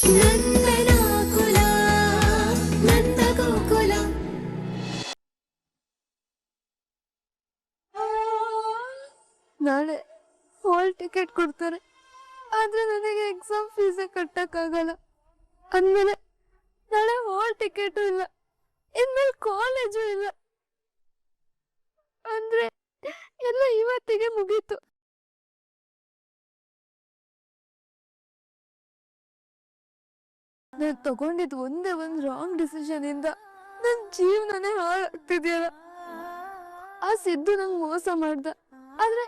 ನಂದನಾಕುಲ ನಂದಗೋಕುಲ. ನಾಳೆ hall ticket ಕೊಡ್ತಾರೆ, ಆದ್ರೆ ನನಗೆ ಎಕ್ಸಾಮ್ ಫೀಸೇ ಕಟ್ಟಕ್ಕಾಗಲ್ಲ. ಅಂದ್ಮೇಲೆ ನಾಳೆ ಹಾಲ್ ಟಿಕೆಟು ಇಲ್ಲ, ಇನ್ಮೇಲೆ ಕಾಲೇಜು ಇಲ್ಲ. ಅಂದ್ರೆ ಎಲ್ಲ ಇವತ್ತಿಗೆ ಮುಗೀತು. ನಾನು ತಗೊಂಡಿದ್ ಒಂದೇ ಒಂದು ರಾಂಗ್ ಡಿಸಿಷನ್ ಇಂದ ನನ್ ಜೀವನನೇ ಹಾಳಾಗ್ತಿದ್ಯಲ್ಲ. ಆ ಸಿದ್ದು ನಂಗೆ ಮೋಸ ಮಾಡ್ದ, ಆದ್ರೆ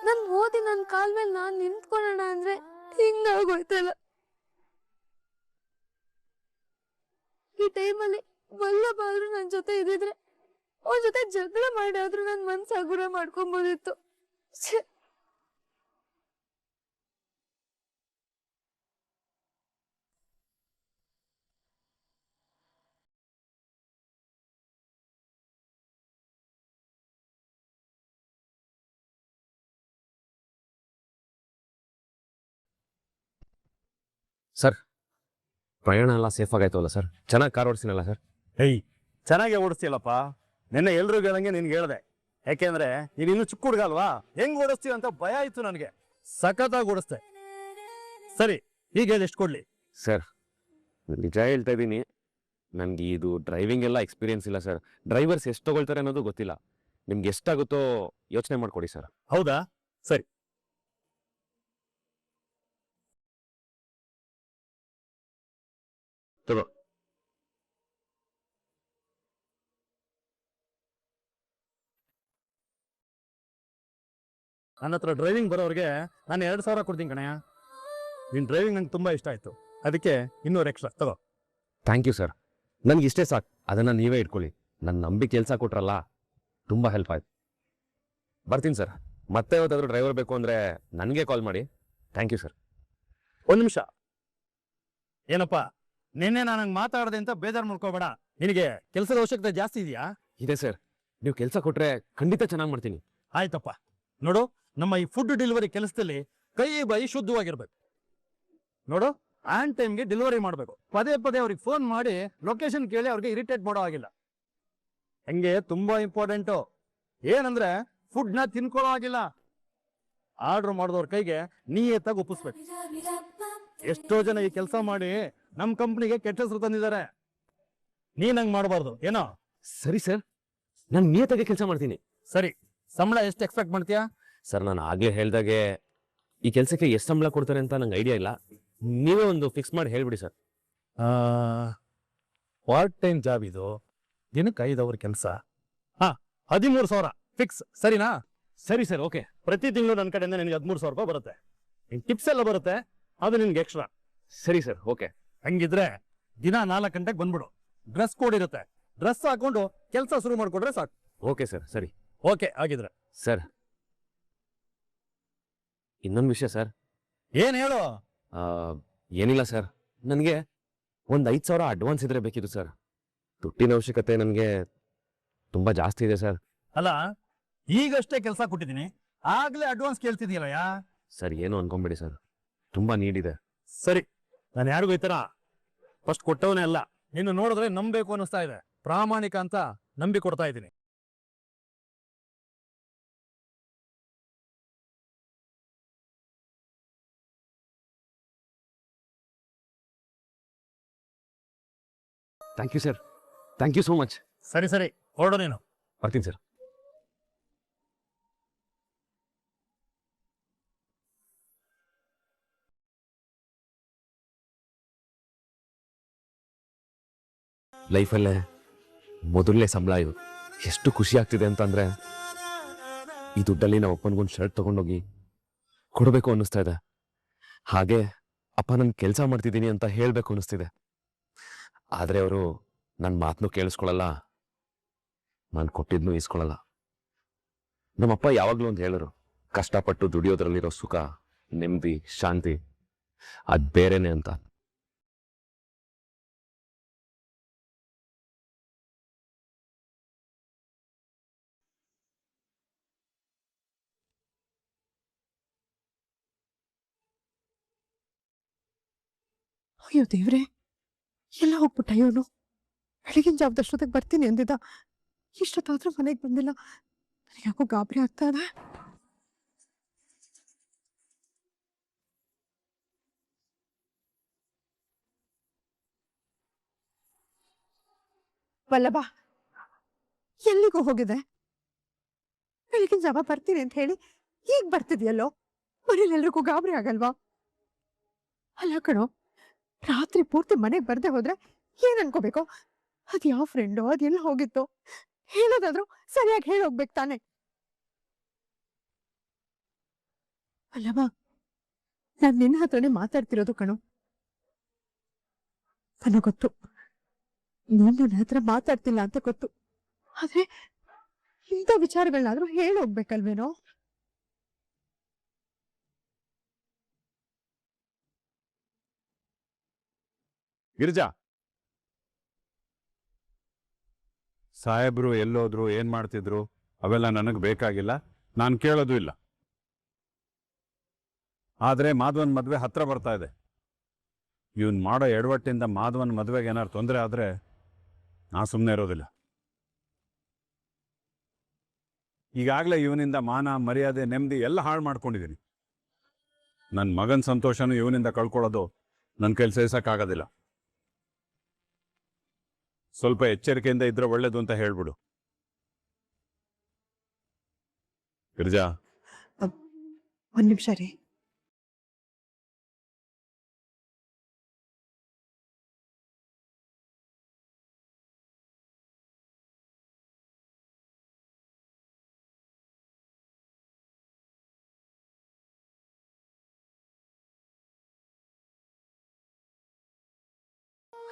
ನನ್ ಓದಿ ನನ್ ಕಾಲ್ ಮೇಲೆ ನಾನ್ ನಿಂತ್ಕೊಳ್ಳೋಣ ಅಂದ್ರೆ ಹಿಂಗಾಗೋಯ್ತಲ್ಲ. ಈ ಟೈಮಲ್ಲಿ ವಲ್ಲಭ ಆದ್ರೂ ನನ್ ಜೊತೆ ಇದ್ದಿದ್ರೆ ಅವ್ರ ಜೊತೆ ಜಗಳ ಮಾಡಾದ್ರೂ ನನ್ ಮನ್ಸ್ ಹಗುರ ಮಾಡ್ಕೊಂಬೋದಿತ್ತು. ಸರ್, ಪ್ರಯಾಣ ಎಲ್ಲ ಸೇಫ್ ಆಗೈತಲ್ಲ ಸರ್? ಚೆನ್ನಾಗಿ ಕಾರ್ ಓಡಿಸಿನಲ್ಲ ಸರ್? ಹೇಯ್, ಚೆನ್ನಾಗೇ ಓಡಿಸ್ತೀಯಲ್ಲಪ್ಪ. ನಿನ್ನೆ ಎಲ್ರಿಗೂ ಹೇಳಂಗೆ ನಿನ್ಗೆ ಹೇಳ್ದೆ. ಯಾಕೆಂದ್ರೆ ನೀನು ಇನ್ನೂ ಚಿಕ್ಕ ಹುಡುಗ ಅಲ್ವಾ, ಹೆಂಗ್ ಓಡಿಸ್ತೀವಿ ಅಂತ ಭಯ ಆಯ್ತು ನನಗೆ. ಸಖತ್ತಾಗಿ ಓಡಿಸ್ತೆ. ಸರಿ, ಈಗ ಎಷ್ಟು ಕೊಡ್ಲಿ? ಸರ್, ನಿಜ ಹೇಳ್ತಾ ಇದ್ದೀನಿ, ನನಗೆ ಇದು ಡ್ರೈವಿಂಗ್ ಎಲ್ಲ ಎಕ್ಸ್ಪೀರಿಯನ್ಸ್ ಇಲ್ಲ ಸರ್. ಡ್ರೈವರ್ಸ್ ಎಷ್ಟು ತಗೊಳ್ತಾರೆ ಅನ್ನೋದು ಗೊತ್ತಿಲ್ಲ. ನಿಮ್ಗೆ ಎಷ್ಟಾಗುತ್ತೋ ಯೋಚನೆ ಮಾಡ್ಕೊಡಿ ಸರ್. ಹೌದಾ? ಸರಿ. ತಗೋ. ನನ್ನ ಹತ್ರ ಡ್ರೈವಿಂಗ್ ಬರೋರಿಗೆ ನಾನು 2,000 ಕೊಡ್ತೀನಿ ಕಣಯ್ಯ. ನಿನ್ನ ಡ್ರೈವಿಂಗ್ ನಂಗೆ ತುಂಬ ಇಷ್ಟ ಆಯಿತು, ಅದಕ್ಕೆ 200 ಎಕ್ಸ್ಟ್ರಾ ತಗೋ. Thank you sir. ನನಗೆ ಇಷ್ಟೇ ಸಾಕು, ಅದನ್ನು ನೀವೇ ಇಟ್ಕೊಳ್ಳಿ. ನನ್ನ ನಂಬಿ ಕೆಲಸ ಕೊಟ್ರಲ್ಲ, ತುಂಬ ಹೆಲ್ಪ್ ಆಯ್ತು. ಬರ್ತೀನಿ ಸರ್. ಮತ್ತೆ ಯಾವತ್ತಾದ್ರೂ ಡ್ರೈವರ್ ಬೇಕು ಅಂದರೆ ನನಗೆ ಕಾಲ್ ಮಾಡಿ. Thank you sir. ಒಂದು ನಿಮಿಷ. ಏನಪ್ಪ, ನಿನ್ನೆ ನಾನು ಮಾತಾಡದೆ ಅಂತ ಬೇಜಾರು ಮಾಡ್ಕೋಬೇಡ. ನಿನಗೆ ಕೆಲಸದ ಅವಶ್ಯಕತೆ ಜಾಸ್ತಿ ಇದೆಯಾ? ಇದೆ ಸರ್. ನೀವು ಕೆಲಸ ಕೊಟ್ಟರೆ ಖಂಡಿತ ಚೆನ್ನಾಗಿ ಮಾಡ್ತೀನಿ. ಆಯ್ತಪ್ಪ. ನೋಡು, ನಮ್ಮ ಈ ಫುಡ್ ಡೆಲಿವರಿ ಕೆಲಸದಲ್ಲಿ ಕೈ ಬಾಯಿ ಶುದ್ಧವಾಗಿರ್ಬೇಕು. ನೋಡು, ಆನ್ ಟೈಮ್ಗೆ ಡೆಲಿವರಿ ಮಾಡಬೇಕು. ಪದೇ ಪದೇ ಅವ್ರಿಗೆ ಫೋನ್ ಮಾಡಿ ಲೊಕೇಶನ್ ಕೇಳಿ ಅವ್ರಿಗೆ ಇರಿಟೇಟ್ ಮಾಡೋ ಆಗಿಲ್ಲ. ಹಂಗೆ ತುಂಬಾ ಇಂಪಾರ್ಟೆಂಟು ಏನಂದ್ರೆ ಫುಡ್ನ ತಿನ್ಕೊಳ್ಳೋ ಆಗಿಲ್ಲ. ಆರ್ಡರ್ ಮಾಡಿದವ್ರ ಕೈಗೆ ನೀಯತ್ತಾಗಿ ಒಪ್ಪಿಸ್ಬೇಕು. ಎಷ್ಟೋ ಜನ ಈ ಕೆಲಸ ಮಾಡಿ ನಮ್ಮ ಕಂಪ್ನಿಗೆ ಕೆಟ್ಟ ಹೆಸರು ತಂದಿದ್ದಾರೆ. ನೀನ್ ಹಂಗ್ ಮಾಡಬಾರ್ದು ಏನೋ. ಸರಿ ಸರ್, ನಾನು ನಿಯತ್ತಾಗಿ ಕೆಲಸ ಮಾಡ್ತೀನಿ. ಸರಿ, ಸಂಬಳ ಎಷ್ಟು ಎಕ್ಸ್ಪೆಕ್ಟ್ ಮಾಡ್ತೀಯಾ? ಸರ್, ನಾನು ಆಗಲೇ ಹೇಳ್ದಾಗೆ ಈ ಕೆಲಸಕ್ಕೆ ಎಷ್ಟು ಸಂಬಳ ಕೊಡ್ತಾರೆ ಅಂತ ನಂಗೆ ಐಡಿಯಾ ಇಲ್ಲ. ನೀವೇ ಒಂದು ಫಿಕ್ಸ್ ಮಾಡಿ ಹೇಳ್ಬಿಡಿ ಸರ್. ಪಾರ್ಟ್ ಟೈಮ್ ಜಾಬ್ ಇದು, ದಿನಕ್ಕೆ 5 ಅವರ್ ಕೆಲಸ. 13,000 ಫಿಕ್ಸ್, ಸರಿನಾ? ಸರಿ ಸರ್, ಓಕೆ. ಪ್ರತಿ ತಿಂಗಳು ನನ್ನ ಕಡೆಯಿಂದ ನಿನಗೆ 13,000 ರೂಪಾಯಿ ಬರುತ್ತೆ. ಟಿಪ್ಸ್ ಎಲ್ಲ ಬರುತ್ತೆ, ಅದು ನಿನ್ಗೆ ಎಕ್ಸ್ಟ್ರಾ. ಸರಿ ಸರ್, ಓಕೆ. ಹಂಗಿದ್ರೆ ದಿನ 4 ಗಂಟೆಗೆ ಬಂದ್ಬಿಡು. ಡ್ರೆಸ್ ಕೋಡ್ ಇರುತ್ತೆ, ಡ್ರೆಸ್ ಹಾಕೊಂಡು ಕೆಲಸ ಶುರು ಮಾಡ್ಕೊಂಡ್ರೆ ಸಾಕು. ಓಕೆ ಸರ್, ಸರಿ. ಓಕೆ ಆಗಿದ್ರೆ. ಸರ್, ಇನ್ನೊಂದು ವಿಷಯ ಸರ್. ಏನ್ ಹೇಳು? ಏನಿಲ್ಲ ಸರ್, ನನಗೆ ಒಂದು 5,000 ಅಡ್ವಾನ್ಸ್ ಇದ್ರೆ ಬೇಕಿತ್ತು ಸರ್. ದುಡ್ಡಿನ ಅವಶ್ಯಕತೆ ನನಗೆ ತುಂಬ ಜಾಸ್ತಿ ಇದೆ ಸರ್. ಅಲ್ಲ, ಈಗಷ್ಟೇ ಕೆಲಸ ಕೊಟ್ಟಿದ್ದೀನಿ, ಆಗ್ಲೇ ಅಡ್ವಾನ್ಸ್ ಕೇಳ್ತಿದೀಯಲ್ಲ? ಸರ್, ಏನು ಅನ್ಕೊಂಬೇಡಿ ಸರ್, ತುಂಬ ನೀಡಿದೆ. ಸರಿ, ನಾನು ಯಾರಿಗೂ ಈ ಥರ ಫಸ್ಟ್ ಕೊಟ್ಟವನೇ ಅಲ್ಲ. ನಿನ್ನ ನೋಡಿದ್ರೆ ನಂಬೇಕು ಅನ್ನಿಸ್ತಾ ಇದೆ. ಪ್ರಾಮಾಣಿಕ ಅಂತ ನಂಬಿ ಕೊಡ್ತಾ ಇದ್ದೀನಿ. Thank you sir, thank you so much. ಸರಿ ಸರಿ, ಹೊರಡು ನೀನು. ಬರ್ತೀನಿ ಸರ್. ಲೈಫಲ್ಲೇ ಮೊದಲನೇ ಸಂಬಳ ಇದು. ಎಷ್ಟು ಖುಷಿ ಆಗ್ತಿದೆ ಅಂತಂದ್ರೆ, ಈ ದುಡ್ಡಲ್ಲಿ ನಾವು ಅಪ್ಪನಿಗೊಂದು ಶರ್ಟ್ ತಗೊಂಡೋಗಿ ಕೊಡಬೇಕು ಅನ್ನಿಸ್ತಾ ಇದೆ. ಹಾಗೆ ಅಪ್ಪ ನಾನು ಕೆಲಸ ಮಾಡ್ತಿದ್ದೀನಿ ಅಂತ ಹೇಳಬೇಕು ಅನ್ನಿಸ್ತಿದೆ. ಆದರೆ ಅವರು ನನ್ನ ಮಾತನ್ನು ಕೇಳಿಸ್ಕೊಳ್ಳಲ್ಲ, ನಾನು ಕೊಟ್ಟಿದ್ನು ಇಸ್ಕೊಳ್ಳಲ್ಲ. ನಮ್ಮಪ್ಪ ಯಾವಾಗಲೂ ಒಂದು ಹೇಳೋರು, ಕಷ್ಟಪಟ್ಟು ದುಡಿಯೋದ್ರಲ್ಲಿರೋ ಸುಖ, ನೆಮ್ಮದಿ, ಶಾಂತಿ ಅದು ಬೇರೆನೆ ಅಂತ. ಅಯ್ಯೋ ದೇವ್ರೆ, ಎಲ್ಲ ಹೋಗ್ಬಿಟ್ಟ ಇವನು. ಬೆಳಗಿನ ಜಾವದಷ್ಟೊತ್ತಿಗೆ ಬರ್ತೀನಿ ಅಂದಿದ್ದ, ಇಷ್ಟೊತ್ತಾದ್ರೂ ಮನೆಗೆ ಬಂದಿಲ್ಲ. ನನಗೆ ಯಾಕೋ ಗಾಬರಿ ಆಗ್ತಾ ಇದೆ. ವಲ್ಲಭ ಎಲ್ಲಿಗೂ ಹೋಗಿದೆ? ಬೆಳಗಿನ ಜಾವ ಬರ್ತೀನಿ ಅಂತ ಹೇಳಿ ಈಗ ಬರ್ತಿದ್ಯಲ್ಲೋ, ಮನೇಲಿ ಎಲ್ರಿಗೂ ಗಾಬರಿ ಆಗಲ್ವಾ? ಅಲ್ಲ ಕಣೋ, ರಾತ್ರಿ ಪೂರ್ತಿ ಮನೆಗೆ ಬರ್ದೆ ಹೋದ್ರೆ ಏನ್ ಅನ್ಕೋಬೇಕು? ಅದ್ ಯಾವ ಫ್ರೆಂಡೋ, ಅದೆಲ್ಲ ಹೋಗಿತ್ತು ಹೇಳೋದಾದ್ರೂ ಸರಿಯಾಗಿ ಹೇಳೋಗ್ಬೇಕು ತಾನೆ. ಅಲ್ಲವ, ನಾನ್ ನಿನ್ನ ಹತ್ರನೇ ಮಾತಾಡ್ತಿರೋದು ಕಣೋ. ನನಗ್ ಗೊತ್ತು ನೀನ್ ನನ್ನ ಹತ್ರ ಮಾತಾಡ್ತಿಲ್ಲ ಅಂತ ಗೊತ್ತು. ಆದ್ರೆ ಇಂಥ ವಿಚಾರಗಳನ್ನಾದ್ರೂ ಹೇಳೋಗ್ಬೇಕಲ್ವೇನೋ? ಗಿರಿಜಾ, ಸಾಹೇಬ್ರು ಎಲ್ಲೋದ್ರು, ಏನ್ ಮಾಡ್ತಿದ್ರು ಅವೆಲ್ಲ ನನಗೆ ಬೇಕಾಗಿಲ್ಲ, ನಾನು ಕೇಳೋದು ಇಲ್ಲ. ಆದ್ರೆ ಮಾಧವನ್ ಮದ್ವೆ ಹತ್ರ ಬರ್ತಾ ಇದೆ. ಇವನ್ ಮಾಡೋ ಎಡವಟ್ಟಿಂದ ಮಾಧವನ್ ಮದ್ವೆಗೆ ಏನಾರು ತೊಂದರೆ ಆದ್ರೆ ನಾ ಸುಮ್ಮನೆ ಇರೋದಿಲ್ಲ. ಈಗಾಗಲೇ ಇವನಿಂದ ಮಾನ, ಮರ್ಯಾದೆ, ನೆಮ್ಮದಿ ಎಲ್ಲ ಹಾಳು ಮಾಡ್ಕೊಂಡಿದ್ದೀನಿ. ನನ್ನ ಮಗನ ಸಂತೋಷನೂ ಇವನಿಂದ ಕಳ್ಕೊಳ್ಳೋದು ನನ್ನ ಕೈಲಿ ಸಹಿಸಕ್ಕಾಗೋದಿಲ್ಲ. ಸ್ವಲ್ಪ ಎಚ್ಚರಿಕೆಯಿಂದ ಇದ್ರೆ ಒಳ್ಳೇದು ಅಂತ ಹೇಳ್ಬಿಡು. ಗಿರಿಜಾ, ಒಂದ್ ನಿಮಿಷ ರೀ.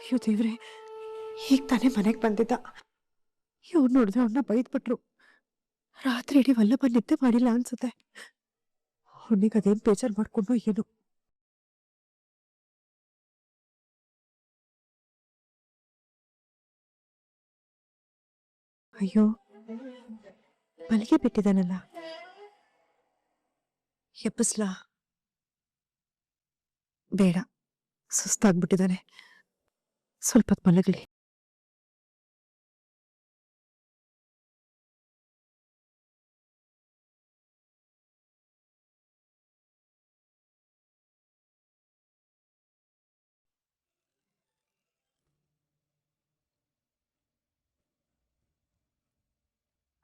ಅಯ್ಯೋ ದೇವ್ರೆ, ಈಗ ತಾನೇ ಮನೆಗೆ ಬಂದಿದ್ದ. ಇವ್ರು ನೋಡಿದ್ರೆ ಅವನ್ನ ಬೈದ್ಬಿಟ್ರು. ರಾತ್ರಿ ಇಡೀ ವಲ್ಲಭ ನಿದ್ದೆ ಮಾಡಿಲ್ಲ ಅನ್ಸುತ್ತೆ. ಅವನಿಗೆ ಅದೇನ್ ಬೇಜಾರು ಮಾಡ್ಕೊಂಡು ಏನು. ಅಯ್ಯೋ, ಮಲ್ಲಿಗೆ ಬಿಟ್ಟಿದ್ದಾನಲ್ಲ, ಎಬ್ಬಿಸ್ಲಾ? ಬೇಡ, ಸುಸ್ತಾಗ್ಬಿಟ್ಟಿದ್ದಾನೆ. ಸ್ವಲ್ಪ ಹೊತ್ತು ಮಲಗಲಿ.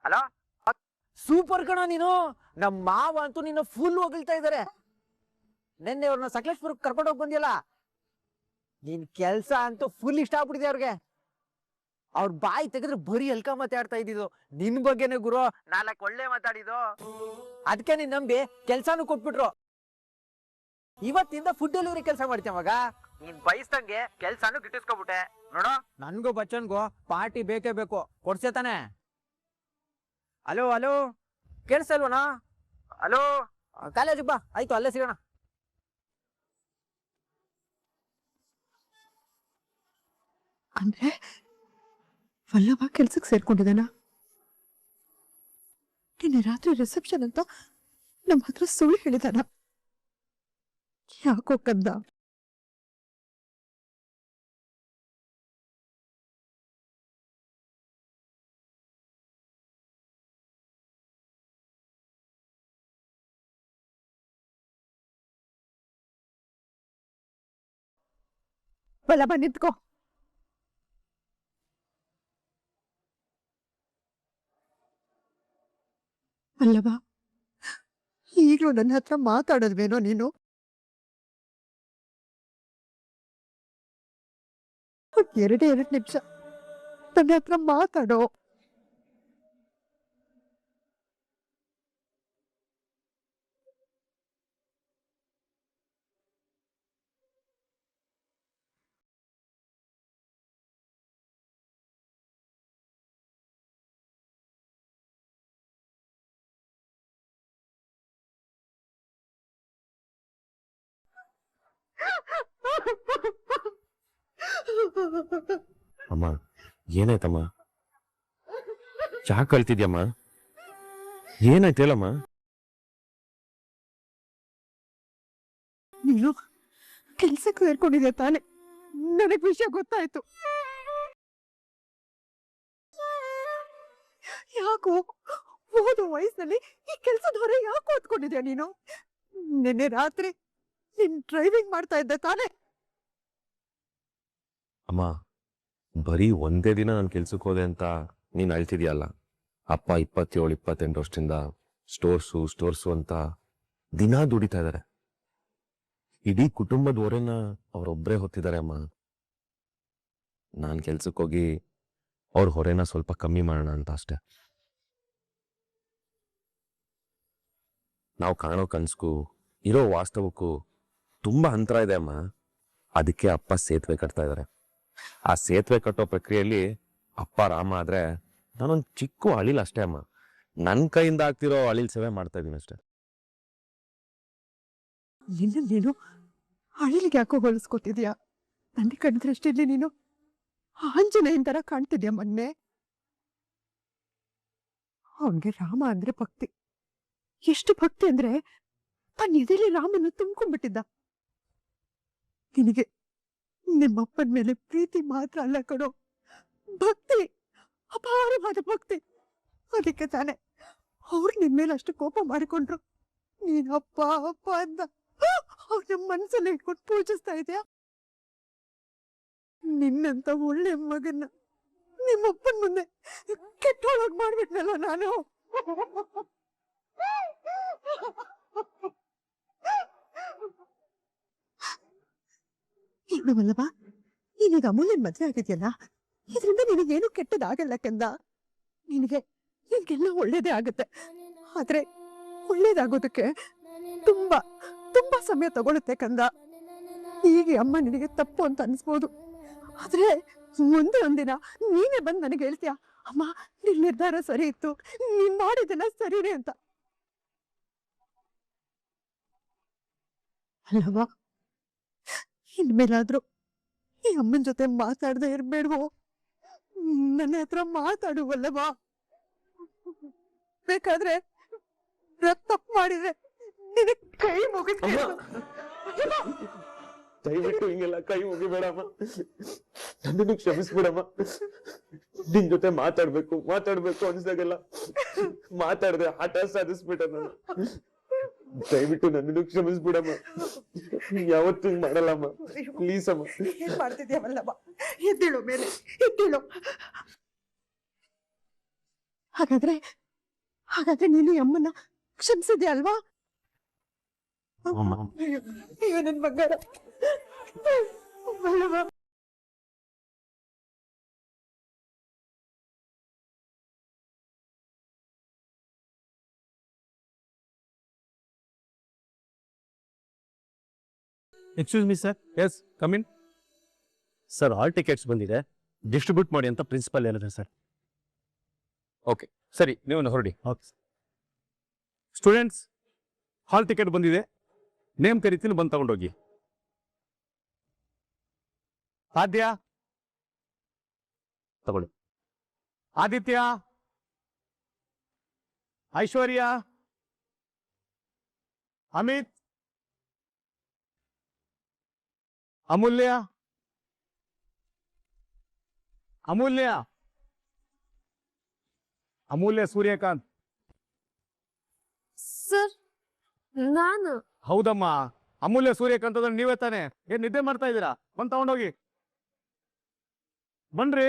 ಹಲೋ, ಸೂಪರ್ ಕಣ ನೀನು. ನಮ್ಮ ಮಾವ ಅಂತೂ ನಿನ್ನ ಫುಲ್ ಹೊಗಳ್ತಾ ಇದಾರೆ. ನಿನ್ನೆ ಅವ್ರನ್ನ ಸಕಲೇಶ್ಪುರಕ್ಕೆ ಕರ್ಕೊಂಡು ಹೋಗಿ ಬಂದಿಯಲ್ಲ, ನಿನ್ ಕೆಲ್ಸ ಅಂತೂ ಫುಲ್ ಇಷ್ಟ ಆಗ್ಬಿಟ್ಟಿದೆ ಅವ್ರಿಗೆ. ಅವ್ರ ಬಾಯಿ ತೆಗೆದ್ರೆ ಬರೀ ಎಲ್ಕ ಮಾತಾಡ್ತಾ ಇದ್ದಿದ್ದು ನಿನ್ ಬಗ್ಗೆನೆ ಗುರು. 4 ಒಳ್ಳೆ ಮಾತಾಡಿದ್ದು, ಅದಕ್ಕೆ ನೀನ್ ನಂಬಿ ಕೆಲ್ಸಾನು ಕೊಟ್ಬಿಟ್ರು. ಇವತ್ತಿಂದ ಫುಡ್ ಡೆಲಿವರಿ ಕೆಲಸ ಮಾಡ್ತೀಯ ಮಗ. ನೀನ್ ಬಯಸ್ದಂಗೆ ಕೆಲ್ಸಾನು ಗಿಟ್ಟಿಸ್ಕೊಬಿಟ್ಟೆ ನೋಡು. ನನ್ಗೂ ಬಚ್ಚನ್ಗೂ ಪಾರ್ಟಿ ಬೇಕೇ ಬೇಕು, ಕೊಡ್ಸೇ ತಾನೆ? Hello hello, ಕೇಳಿಸಲ್ವನಾ? ಹಲೋ, ಕಾಲೇಜಿಗೆ ಬಾ, ಆಯ್ತು ಅಲ್ಲೇ ಸಿಗೋಣ. ಅಂದ್ರೆ ವಲ್ಲಭ ಕೆಲ್ಸಕ್ಕೆ ಸೇರ್ಕೊಂಡಿದ್ದಾನ? ನಿನ್ನೆ ರಾತ್ರಿ ರಿಸೆಪ್ಷನ್ ಅಂತ ನಮ್ಮ ಹತ್ರ ಸುಳ್ಳು ಹೇಳಿದಾನ? ಯಾಕೋ ಕಂದ? ವಲ್ಲಭ ನಿಂತ್ಕೋ. ವಲ್ಲಭ, ಈಗಲೂ ನನ್ನ ಹತ್ರ ಮಾತಾಡೋದ್ವೇನೋ ನೀನು? ಎರಡೇ 2 ನಿಮಿಷ ನನ್ನ ಹತ್ರ ಮಾತಾಡೋ. ಅಮ್ಮ, ಏನಾಯ್ತಮ್ಮ? ಯಾಕೆ ಕಳ್ತಿದ್ಯಮ್ಮ? ಏನಾಯ್ತು ಹೇಳಮ್ಮ? ನೀನು ಕೆಲ್ಸಕ್ಕೆ ಸೇರ್ಕೊಂಡಿದ್ಯಾ ತಾನೆ? ನನಗ್ ವಿಷಯ ಗೊತ್ತಾಯ್ತು. ಯಾಕೋ ಓದೋ ವಯಸ್ಸಲ್ಲಿ ಈ ಕೆಲ್ಸದ ಹೊರೆ ಯಾಕೆ ಓದ್ಕೊಂಡಿದ್ಯಾ ನೀನು? ನಿನ್ನೆ ರಾತ್ರಿ ನೀನ್ ಡ್ರೈವಿಂಗ್ ಮಾಡ್ತಾ ಇದ್ದೆ ತಾನೇ? ಅಮ್ಮ, ಬರೀ ಒಂದೇ ದಿನ ನಾನು ಕೆಲ್ಸಕ್ಕೆ ಹೋದೆ ಅಂತ ನೀನು ಅಳ್ತಿದ್ಯಲ್ಲ. ಅಪ್ಪ 27-28 ವರ್ಷದಿಂದ ಸ್ಟೋರ್ಸು ಅಂತ ದಿನ ದುಡಿತಾ ಇದ್ದಾರೆ. ಇಡೀ ಕುಟುಂಬದ ಹೊರೆನ ಅವರೊಬ್ಬರೇ ಹೊತ್ತಿದ್ದಾರೆ ಅಮ್ಮ. ನಾನು ಕೆಲ್ಸಕ್ಕೆ ಹೋಗಿ ಅವ್ರ ಹೊರೆನ ಸ್ವಲ್ಪ ಕಮ್ಮಿ ಮಾಡೋಣ ಅಂತ ಅಷ್ಟೆ. ನಾವು ಕಾಣೋ ಕನ್ಸ್ಗೂ ಇರೋ ವಾಸ್ತವಕ್ಕೂ ತುಂಬಾ ಅಂತರ ಇದೆ ಅಮ್ಮ. ಅದಕ್ಕೆ ಅಪ್ಪ ಸೇತುವೆ ಕಟ್ತಾ ಇದ್ದಾರೆ. ಆ ಸೇತುವೆ ಕಟ್ಟೋ ಪ್ರಕ್ರಿಯೆಯಲ್ಲಿ ಅಪ್ಪ ರಾಮ ಆದ್ರೆ ನಾನೊಂದು ಚಿಕ್ಕ ಅಳಿಲ್ ಅಷ್ಟೇ ಅಮ್ಮ. ನನ್ನ ಕೈಯಿಂದ ಆಗ್ತಿರೋ ಅಳಿಲ್ ಸೇವೆ ಮಾಡ್ತಾ ಇದೀನಿ ಅಷ್ಟೇ. ನಿನ್ನ ನೀನು ಅಳಿಲಿಗೆ ಯಾಕೋ ಹೋಲಿಸ್ಕೊತಿದ್ಯಾ? ನನ್ನ ಕಣ್ಣ ದೃಷ್ಟಿಯಲ್ಲಿ ನೀನು ಆಂಜನೇಯನ್ ತರ ಕಾಣ್ತಿದ್ಯಾ. ಮೊನ್ನೆ ಅವನ್ಗೆ ರಾಮ ಅಂದ್ರೆ ಭಕ್ತಿ. ಎಷ್ಟು ಭಕ್ತಿ ಅಂದ್ರೆ ತನ್ನ ಎದೆಯಲ್ಲಿ ರಾಮನ ತುಂಬ್ಕೊಂಡ್ಬಿಟ್ಟಿದ್ದ. ನಿನಗೆ ನಿಮ್ಮಪ್ಪನ ಮೇಲೆ ಪ್ರೀತಿ ಮಾತ್ರ ಅಲ್ಲ ಕಣೋ, ಭಕ್ತಿ, ಅಪಾರವಾದ ಭಕ್ತಿ. ಅದಕ್ಕೆ ತಾನೆ ಅವ್ರು ನಿನ್ ಮೇಲೆ ಅಷ್ಟು ಕೋಪ ಮಾಡಿಕೊಂಡ್ರು. ನೀನ್ ಅಪ್ಪ ಅಪ್ಪ ಅಂತ ಅವ್ರ ನಮ್ಮ ಮನಸ್ಸಲ್ಲಿ ಇಟ್ಕೊಂಡು ಪೂಜಿಸ್ತಾ ಇದೆಯಾ? ನಿನ್ನಂತ ಒಳ್ಳೆ ಮಗನ್ನ ನಿಮ್ಮಪ್ಪನ ಮುಂದೆ ಕೆಟ್ಟೋಳಗ್ ಮಾಡ್ಬಿಟ್ನಲ್ಲ ನಾನು. ನೋಡವಲ್ಲವ, ನೀನೀಗ ಅಮೂಲ್ಯನ್ ಮದ್ವೆ ಆಗಿದ್ಯಲ್ಲ, ಇದರಿಂದ ನಿನಗೇನು ಕೆಟ್ಟದಾಗಲ್ಲ ಕಂದ. ನಿನಗೆಲ್ಲ ಒಳ್ಳೇದೇ ಆಗುತ್ತೆ. ಆದ್ರೆ ಒಳ್ಳೇದಾಗೋದಕ್ಕೆ ತುಂಬಾ ತುಂಬಾ ಸಮಯ ತಗೊಳುತ್ತೆ ಕಂದ. ಹೀಗೆ ಅಮ್ಮ ನಿನಗೆ ತಪ್ಪು ಅಂತ ಅನ್ಸ್ಬೋದು, ಆದ್ರೆ ಮುಂದೆ ಒಂದಿನ ನೀನೇ ಬಂದು ನನಗೆ ಹೇಳ್ತೀಯ, ಅಮ್ಮ ನಿನ್ ನಿರ್ಧಾರ ಸರಿ ಇತ್ತು, ನೀನ್ ಮಾಡಿದೆಲ್ಲ ಸರಿನೇ ಅಂತ. ಅಲ್ಲವಾ, ಇನ್ಮೇಲಾದ್ರೂ ಈ ಅಮ್ಮನ ಜೊತೆ ಮಾತಾಡದೆ ಇರ್ಬೇಡ್ವೋ? ನನ್ನ ಹತ್ರ ಮಾತಾಡುವಲ್ಲವಾ? ಬೇಕಾದ್ರೆ ತಪ್ಪು ಮಾಡಿದ್ರೆ ನಿನ್ನ ಕೈ ಮುಗಿತೀನಿ. ದಯವಿಟ್ಟು ಹಿಂಗೆಲ್ಲ ಕೈ ಮುಗಿಬೇಡಮ್ಮ, ನನ್ನನ್ನು ಕ್ಷಮಿಸ್ಬಿಡಮ್ಮ. ನಿನ್ ಜೊತೆ ಮಾತಾಡ್ಬೇಕು ಅನ್ಸ್ದಾಗೆಲ್ಲ ಮಾತಾಡ್ದೆ, ಹಠ ಸಾಧಿಸ್ಬಿಟ್ಟ ನಾನು. ದಯವಿಟ್ಟು ನನ್ನನ್ನು ಕ್ಷಮಿಸ್ಬಿಡಮ್ಮ, ಯಾವತ್ತೂ ಹಿಂಗ್ ಮಾಡಲ್ಲಮ್ಮ, ಪ್ಲೀಸ್ ಅಮ್ಮ. ಏನ್ ಮಾಡ್ತಿದ್ಯಾವಲ್ಲಮ್ಮ? ಎದ್ದೇಳು ಮೇಲೆ, ಎದ್ದೇಳು. ಹಾಗಾದ್ರೆ ನೀನು ಈ ಅಮ್ಮನ ಕ್ಷಮಿಸಿದ್ಯಾ ಅಲ್ವಾ? ಅಯ್ಯೋ ನನ್ ಬಂಗಾರ. ಅಲ್ಲವಾ? Excuse me sir. Yes, come in. Sir, hall tickets ಬಂದಿದೆ, ಡಿಸ್ಟ್ರಿಬ್ಯೂಟ್ ಮಾಡಿ ಅಂತ ಪ್ರಿನ್ಸಿಪಲ್ ಹೇಳಿದ್ರೆ ಸರ್. ಓಕೆ, ಸರಿ, ನೀವು ಹೊರಡಿ. ಓಕೆ ಸ್ಟೂಡೆಂಟ್ಸ್, ಹಾಲ್ ಟಿಕೆಟ್ ಬಂದಿದೆ, ನೇಮ್ ಕರಿತೀನಿ, ಬಂದು ತಗೊಂಡೋಗಿ. ಆದ್ಯ ತಗೊಳ್ಳಿ. ಆದಿತ್ಯ, ಐಶ್ವರ್ಯ, ಅಮಿತ್, ಅಮೂಲ್ಯ, ಅಮೂಲ್ಯ ಸೂರ್ಯಕಾಂತ್. ಸರ್, ನಾನು ಹೌದಮ್ಮ, ಅಮೂಲ್ಯ ಸೂರ್ಯಕಾಂತ್ ಅಂದ್ರೆ ನೀವೇ ತಾನೆ? ಏನ್ ನಿದ್ದೆ ಮಾಡ್ತಾ ಇದ್ದೀರಾ? ಬಂದ್ ತಗೊಂಡೋಗಿ. ಬನ್ರಿ.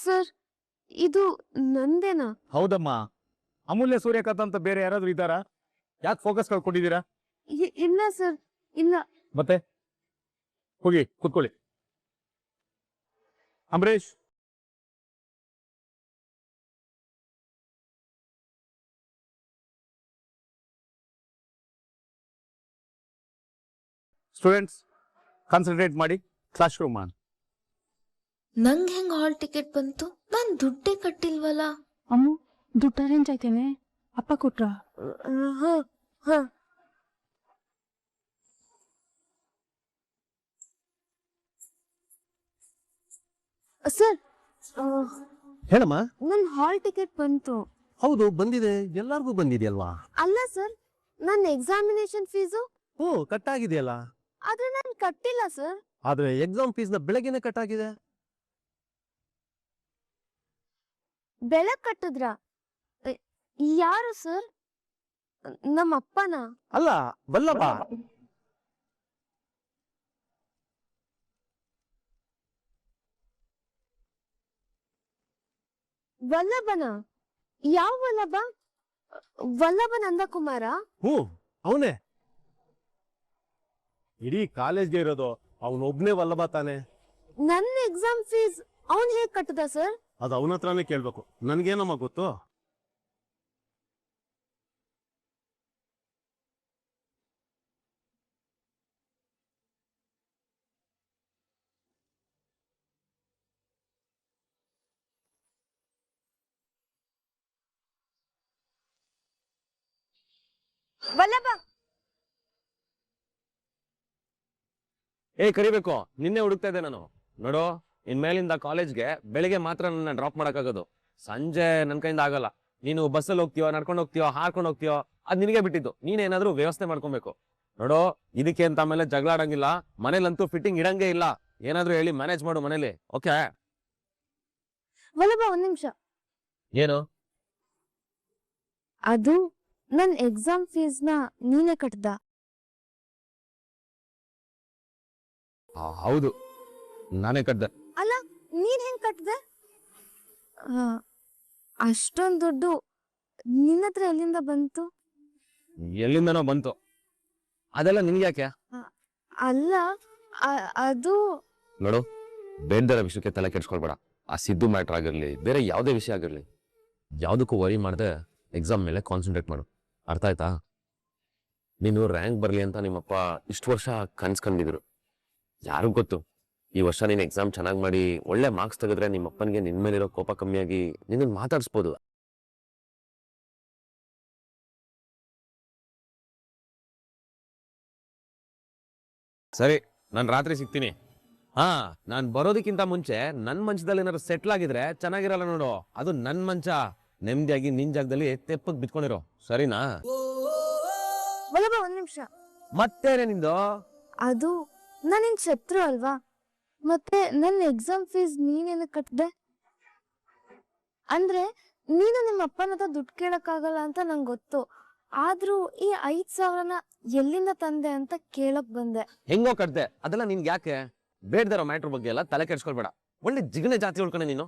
ಸರ್, ಇದು ನಂದೇನಾ? ಹೌದಮ್ಮ, ಅಮೂಲ್ಯ ಸೂರ್ಯಕಾಂತ್ ಅಂತ ಬೇರೆ ಯಾರಾದ್ರೂ ಇದ್ದಾರಾ? ಯಾಕೆ ಫೋಕಸ್ ಕಳ್ಕೊಂಡಿದ್ದೀರಾ? ಇಲ್ಲ ಸರ್, ಇಲ್ಲ. ಮತ್ತೆ ಹೋಗಿ ಕೂತ್ಕೊಳ್ಳಿ. ಅಂಬರೀಶ್, ಸ್ಟೂಡೆಂಟ್ಸ್ ಕಾನ್ಸಂಟ್ರೇಟ್ ಮಾಡಿ, ಕ್ಲಾಸ್ ರೂಮ್ ಮಾಡಿ. ನಂಗೆ ಹೆಂಗ್ ಹಾಲ್ ಟಿಕೆಟ್ ಬಂತು? ನಾನ್ ದುಡ್ಡೇ ಕಟ್ಟಿಲ್ವಲ್ಲ. ಅಮ್ಮ, ದುಡ್ಡು ಅರೇಂಜ್ ಆಯ್ತೇನೆ? ಅಪ್ಪ ಕೊಟ್ರ? ಹ ಹ. ಸರ್, ಹೇಳಮ್ಮ. ನನ್ ಹಾಲ್ ಟಿಕೆಟ್ ಬಂತು. ಹೌದು ಬಂದಿದೆ, ಎಲ್ಲಾರ್ಗೂ ಬಂದಿದೆಯಲ್ವಾ? ಅಲ್ಲ ಸರ್, ನನ್ನ ಎಕ್ಸಾಮಿನೇಷನ್ ಫೀಸು ಹ್ಞೂ ಕಟ್ಟಾಗಿದೆಯಲ್ಲ. ಆದ್ರೆ ನಾನು ಕಟ್ಟಿಲ್ಲ ಸರ್. ಆದ್ರೆ ಎಕ್ಸಾಮ್ ಫೀಸ್ನ ಬೆಳಗ್ಗೆನೆ ಕಟ್ಟಾಗಿದೆ. ಬೆಳಗ್ ಕಟ್ಟಿದ್ರ? ಯಾರು ಸರ್? ನಮ್ಮ ಅಪ್ಪನ? ಅಲ್ಲ, ವಲ್ಲಭ. ವಲ್ಲಭನ? ಯಾವ ವಲ್ಲಭ? ವಲ್ಲಭ ನಂದಕುಮಾರ? ಹ್ಞೂ ಅವನೇ. ಇಡೀ ಕಾಲೇಜ್ಗೆ ಇರೋದು ಅವನೊಬ್ನೇ ವಲ್ಲಭ ತಾನೆ. ನನ್ನ ಎಕ್ಸಾಮ್ ಫೀಸ್ ಅವನ್ ಹೇಗ್ ಕಟ್ಟದ ಸರ್? ಅದು ಅವನ ಹತ್ರನೇ ಕೇಳ್ಬೇಕು, ನನ್ಗೇನಮ್ಮ ಗೊತ್ತು. ವಲ್ಲಭ ಕರಿಬೇಕು, ನಿನ್ನೆ ಹುಡುಕ್ತಾ ಇದ್ದೆ ನಾನು. ನೋಡು, ಇನ್ಮೇಲಿಂದ ಕಾಲೇಜ್ಗೆ ಬೆಳಿಗ್ಗೆ ಮಾತ್ರ ನನ್ನ ಡ್ರಾಪ್ ಮಾಡೋಕ್ಕಾಗೋದು. ಸಂಜೆ ನನ್ನ ಕೈಯಿಂದ ಆಗಲ್ಲ. ನೀನು ಬಸ್ಸಲ್ಲಿ ಹೋಗ್ತೀಯೋ, ನಡ್ಕೊಂಡು ಹೋಗ್ತೀಯೋ, ಹಾರ್ಕೊಂಡು ಹೋಗ್ತೀಯೋ, ಅದು ನಿನಗೆ ಬಿಟ್ಟಿದ್ದು. ನೀನೇನಾದ್ರೂ ವ್ಯವಸ್ಥೆ ಮಾಡ್ಕೊಬೇಕು. ನೋಡು, ಇದಕ್ಕೆ ಅಂತ ಆಮೇಲೆ ಜಗಳ ಆಡಂಗಿಲ್ಲ. ಮನೇಲಂತೂ ಫಿಟ್ಟಿಂಗ್ ಇಡಂಗೇ ಇಲ್ಲ. ಏನಾದ್ರೂ ಹೇಳಿ ಮ್ಯಾನೇಜ್ ಮಾಡು ಮನೇಲಿ, ಓಕೆ? ವಲ್ಲಭ ಒಂದ್ ನಿಮಿಷ. ಏನು? ಅದು ನನ್ ಎಕ್ಸಾಮ್ ಫೀಸ್ನ ನೀನೇ ಕಟ್ದ? ಹೌದು, ನಾನೇ ಕಟ್ದೆ. ಅಲ್ಲ, ನೀನ್ ಹೆಂಗ್ ಕಟ್ದೆ? ಅಷ್ಟೊಂದ್ ದುಡ್ಡು ನಿನ್ನತ್ರ ಎಲ್ಲಿಂದ ಬಂತು? ಎಲ್ಲಿಂದನೋ ಬಂತು. ಅದೆಲ್ಲ ನಿನ್ಗೆ ಯಾಕೆ? ಅಲ್ಲ, ಅದು ನೋಡು, ಬೇಡದರ ವಿಷಯಕ್ಕೆ ತಲೆ ಕೆಡ್ಸ್ಕೊಳ್ಬೇಡ. ಆ ಸಿದ್ದು ಮ್ಯಾಟ್ರ್ ಆಗಿರ್ಲಿ, ಬೇರೆ ಯಾವುದೇ ವಿಷಯ ಆಗಿರ್ಲಿ, ಯಾವುದಕ್ಕೂ ವರಿ ಮಾಡದೆ ಎಕ್ಸಾಮ್ ಮೇಲೆ ಕಾನ್ಸಂಟ್ರೇಟ್ ಮಾಡು. ಅರ್ಥ ಆಯ್ತಾ? ನೀನು ರ್ಯಾಂಕ್ ಬರಲಿ ಅಂತ ನಿಮ್ಮಪ್ಪ ಇಷ್ಟು ವರ್ಷ ಕನ್ಸ್ಕೊಂಡಿದ್ರು. ಯಾರಿಗೂ ಗೊತ್ತು, ಈ ವರ್ಷ ನೀನು ಎಕ್ಸಾಮ್ ಚೆನ್ನಾಗಿ ಮಾಡಿ ಒಳ್ಳೆ ಮಾರ್ಕ್ಸ್ ತೆಗೆದ್ರೆ ನಿಮ್ಮಪ್ಪನಿಗೆ ನಿನ್ ಮೇಲಿರೋ ಕೋಪ ಕಮ್ಮಿಯಾಗಿ ನಿನ್ನನ್ನು ಮಾತಾಡಿಸ್ಬೋದು. ಸರಿ, ನಾನು ರಾತ್ರಿ ಸಿಗ್ತೀನಿ. ನಾನು ಬರೋದಕ್ಕಿಂತ ಮುಂಚೆ ನನ್ನ ಮಂಚದಲ್ಲಿ ಏನಾದ್ರು ಸೆಟ್ಲ್ ಆಗಿದ್ರೆ ಚೆನ್ನಾಗಿರಲ್ಲ ನೋಡು. ಅದು ನನ್ನ ಮಂಚ. ನೆಮ್ಮದಿಯಾಗಿ ನಿನ್ ಜಾಗದಲ್ಲಿ ತೆಪ್ಪಗ್ ಬಿತ್ಕೊಂಡಿರೋ, ಸರಿನಾ? ವಲ್ಲಭ ಒಂದ್ ನಿಮಿಷ. ಮತ್ತೇನೆ ನಿಂದು? ಅದು ನಾನಿನ್ ಶತ್ರು ಅಲ್ವಾ? ಮತ್ತೆ ನನ್ನ ಎಕ್ಸಾಮ್ ಫೀಸ್ ನೀನೇನು ಕಟ್ದೆ? ಅಂದ್ರೆ ನೀನು ನಿಮ್ಮ ಅಪ್ಪನ ಹತ್ರ ದುಡ್ಡು ಕೇಳಕ್ಕಾಗಲ್ಲ ಅಂತ ನಂಗೆ ಗೊತ್ತು. ಆದ್ರೂ ಈ 5,000ನ ಎಲ್ಲಿಂದ ತಂದೆ ಅಂತ ಕೇಳಕ್ ಬಂದೆ. ಹೆಂಗೋ ಕಟ್ದೆ, ಅದೆಲ್ಲ ನಿನ್ಗೆ ಯಾಕೆ? ಬೇಡದಿರೋ ಮ್ಯಾಟ್ರ್ ಬಗ್ಗೆ ಎಲ್ಲ ತಲೆ ಕೆಡ್ಸ್ಕೊಳ್ಬೇಡ. ಒಳ್ಳೆ ಜಿಗಣೆ ಜಾತಿ ಉಳ್ಕೊಂಡೆ ನೀನು.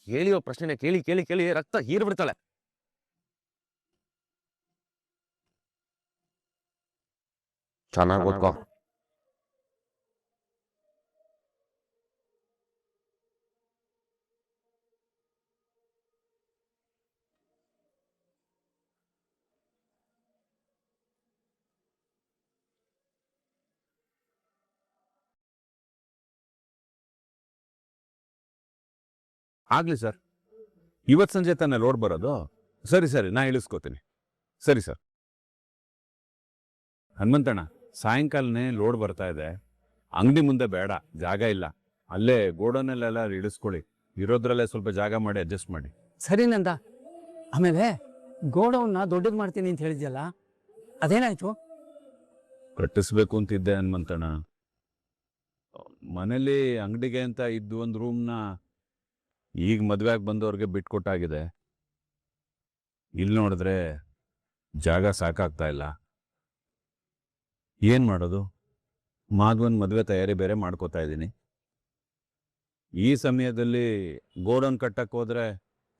ಕೇಳಿಯೋ ಪ್ರಶ್ನೆ ಕೇಳಿ ಕೇಳಿ ಕೇಳಿ ರಕ್ತ ಹೀರ್ಬಿಡ್ತಾಳೆ. ಚೆನ್ನಾಗಿ ಓದ್ಕೋ. ಆಗ್ಲಿ ಸರ್, ಇವತ್ತು ಸಂಜೆ ತಾನೇ ಲೋಡ್ ಬರೋದು? ಸರಿ ಸರಿ, ನಾ ಇಳಿಸ್ಕೋತೀನಿ. ಸರಿ ಸರ್. ಹನುಮಂತಣ್ಣ, ಸಾಯಂಕಾಲನೇ ಲೋಡ್ ಬರ್ತಾ ಇದೆ. ಅಂಗಡಿ ಮುಂದೆ ಬೇಡ, ಜಾಗ ಇಲ್ಲ. ಅಲ್ಲೇ ಗೋಡೌನಲ್ಲೆಲ್ಲ ಇಳಿಸ್ಕೊಳ್ಳಿ. ಇರೋದ್ರಲ್ಲೇ ಸ್ವಲ್ಪ ಜಾಗ ಮಾಡಿ ಅಡ್ಜಸ್ಟ್ ಮಾಡಿ. ಸರಿ ನಂದ. ಆಮೇಲೆ ಗೋಡೌನ್ನ ದೊಡ್ಡದು ಮಾಡ್ತೀನಿ ಅಂತ ಹೇಳಿದ್ಯಲ್ಲ, ಅದೇನಾಯ್ತು? ಕಟ್ಟಿಸ್ಬೇಕು ಅಂತಿದ್ದೆ ಹನುಮಂತಣ್ಣ. ಮನೇಲಿ ಅಂಗಡಿಗೆ ಅಂತ ಇದ್ದು ಒಂದು ರೂಮ್ನ ಈಗ ಮದುವೆ ಆಗಿ ಬಂದವ್ರಿಗೆ ಬಿಟ್ಕೊಟ್ಟಾಗಿದೆ. ಇಲ್ಲಿ ನೋಡಿದ್ರೆ ಜಾಗ ಸಾಕಾಗ್ತಾ ಇಲ್ಲ. ಏನ್ ಮಾಡೋದು? ಮಾಧವನ್ ಮದುವೆ ತಯಾರಿ ಬೇರೆ ಮಾಡ್ಕೋತಾ ಇದ್ದೀನಿ. ಈ ಸಮಯದಲ್ಲಿ ಗೋಡೌನ್ ಕಟ್ಟಕ್ಕೆ ಹೋದ್ರೆ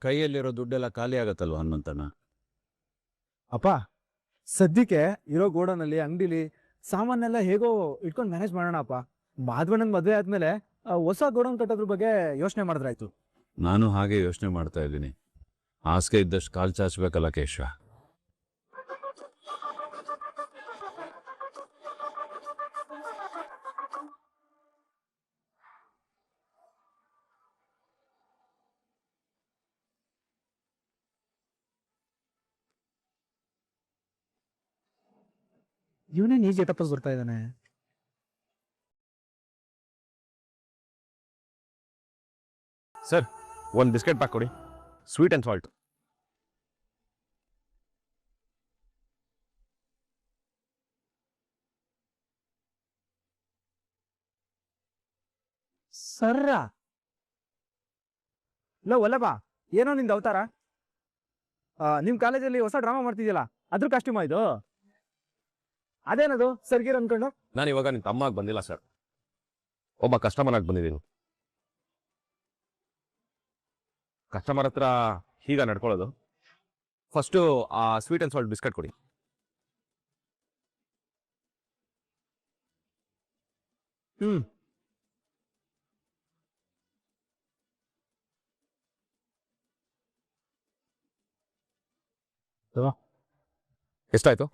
ಕೈಯಲ್ಲಿರೋ ದುಡ್ಡೆಲ್ಲ ಖಾಲಿ ಆಗತ್ತಲ್ವ ಹನುಮಂತಣ್ಣ? ಅಪ್ಪ, ಸದ್ಯಕ್ಕೆ ಇರೋ ಗೋಡೌನಲ್ಲಿ ಅಂಗಡಿಲಿ ಸಾಮಾನೆಲ್ಲ ಹೇಗೋ ಇಟ್ಕೊಂಡು ಮ್ಯಾನೇಜ್ ಮಾಡೋಣ ಅಪ್ಪ. ಮಾಧವಣ್ಣನ ಮದುವೆ ಆದ್ಮೇಲೆ ಹೊಸ ಗೋಡೌನ್ ಕಟ್ಟೋದ್ರ ಬಗ್ಗೆ ಯೋಚನೆ ಮಾಡಿದ್ರಾಯ್ತು. ನಾನು ಹಾಗೆ ಯೋಚನೆ ಮಾಡ್ತಾ ಇದ್ದೀನಿ. ಹಾಸಿಗೆ ಇದ್ದಷ್ಟು ಕಾಲು ಚಾಚಬೇಕಲ್ಲ ಕೇಶವ. ಇವನೇ ನೀ ಜೆಟಪ್ಪಸ್ ಬರ್ತಾ ಇದ್ದಾನೆ. ಸರ್, ಒಂದು ಬಿಸ್ಕೆಟ್ ಪ್ಯಾಕ್ ಕೊಡಿ, ಸ್ವೀಟ್ ಆ್ಯಂಡ್ ಸಾಲ್ಟ್. ಸರ್ರ ಲೋ ವಲ್ಲಭ, ಏನೋ ನಿಂದ ಅವತಾರ? ನಿಮ್ ಕಾಲೇಜಲ್ಲಿ ಹೊಸ ಡ್ರಾಮಾ ಮಾಡ್ತಿದ್ಯಲ್ಲ, ಅದ್ರ ಕಾಸ್ಟ್ಯೂಮ ಇದು? ಅದೇನದು ಸರ್ಗೀರ್ ಅನ್ಕೊಂಡು? ನಾನು ಇವಾಗ ನಿನ್ನ ತಮ್ಮಾಗಿ ಬಂದಿಲ್ಲ ಸರ್, ಒಬ್ಬ ಕಸ್ಟಮರ್ ಆಗಿ ಬಂದಿದ್ದೀನಿ. ಕಸ್ಟಮರ್ ಹತ್ರ ಹೀಗ ನಡ್ಕೊಳ್ಳೋದು. ಫಸ್ಟು ಆ ಸ್ವೀಟ್ ಅಂಡ್ ಸಾಲ್ಟ್ ಬಿಸ್ಕೆಟ್ ಕೊಡಿ. ಹ್ಮ್. ಎಷ್ಟಾಯ್ತು?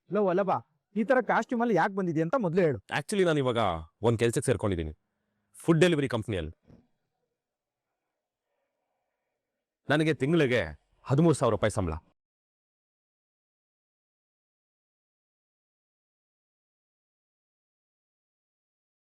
ಲೋ ವಲ್ಲಭ, ಈ ತರ ಕಾಸ್ಟ್ಯೂಮ್ ಅಲ್ಲಿ ಯಾಕೆ ಬಂದಿದ್ಯಾ ಅಂತ ಮೊದಲು ಹೇಳು. ಆಕ್ಚುಲಿ ನಾನು ಇವಾಗ ಒಂದು ಕೆಲ್ಸಕ್ಕೆ ಸೇರ್ಕೊಂಡಿದ್ದೀನಿ, ಫುಡ್ ಡೆಲಿವರಿ ಕಂಪ್ನಿಯಲ್ಲಿ. ನನಗೆ ತಿಂಗಳಿಗೆ 13,000 ರೂಪಾಯಿ ಸಂಬಳ.